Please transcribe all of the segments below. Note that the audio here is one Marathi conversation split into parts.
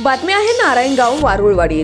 बातमी आहे नारायणगाव वारुळवाडी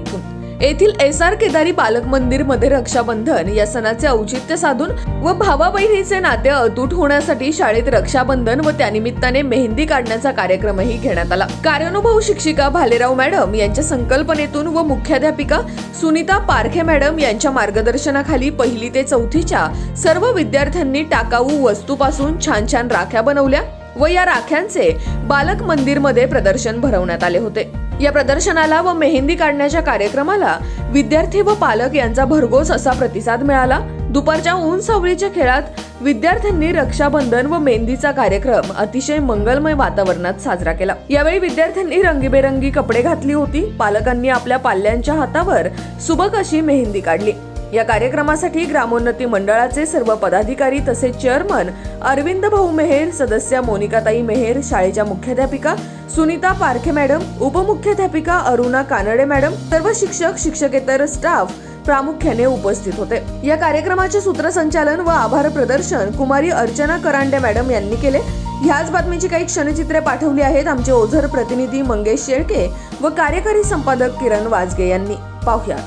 येथील एसआर केदारी बालक मंदिर मध्ये रक्षाबंधन या सणाचे औचित्य साधून व भावा बहिणीचे नाते अतूट होण्यासाठी शाळेत रक्षाबंधन व त्यानिमित्ताने मेहंदी काढण्याचा कार्यक्रमही घेण्यात आला। कार्यानुभव शिक्षिका भालेराव मॅडम यांच्या संकल्पनेतून व मुख्याध्यापिका सुनीता पारखे मॅडम यांच्या मार्गदर्शनाखाली 1ली ते 4थीच्या सर्व विद्यार्थ्यांनी टाकाऊ वस्तूपासून छान छान राख्या बनवल्या व या राख्यांचे बालक मंदिर मध्ये प्रदर्शन भरवण्यात आले होते। या प्रदर्शनाला व मेहंदी काढण्याच्या कार्यक्रमाला विद्यार्थी व पालक यांचा भरघोस असा प्रतिसाद मिळाला। दुपारच्या ऊन सावलीच्या खेळात विद्यार्थ्यांनी रक्षाबंधन व मेहंदीचा कार्यक्रम अतिशय मंगलमय वातावरणात साजरा केला। यावेळी विद्यार्थ्यांनी रंगीबेरंगी कपडे घातली होती। पालकांनी आपल्या पाल्यांच्या हातावर सुबक अशी मेहंदी काढली। या कार्यक्रमासाठी ग्रामोन्नती मंडळाचे सर्व पदाधिकारी तसेच चेअरमन अरविंद भाऊ मेहेर, सदस्य मोनिकाताई मेहेर, शाळेच्या मुख्याध्यापिका सुनीता पारखे मॅडम, उपमुख्याध्यापिका अरुणा कानडे मॅडम, सर्व शिक्षक शिक्षकेतर स्टाफ प्रामुख्याने उपस्थित होते। या कार्यक्रमाचे सूत्रसंचालन व आभार प्रदर्शन कुमारी अर्चना करांडे मॅडम यांनी केले। ह्याच बातमीची काही क्षणचित्रे पाठवली आहेत आमचे ओझर प्रतिनिधी मंगेश शेळके व कार्यकारी संपादक किरण वाजगे यांनी। पाहूया।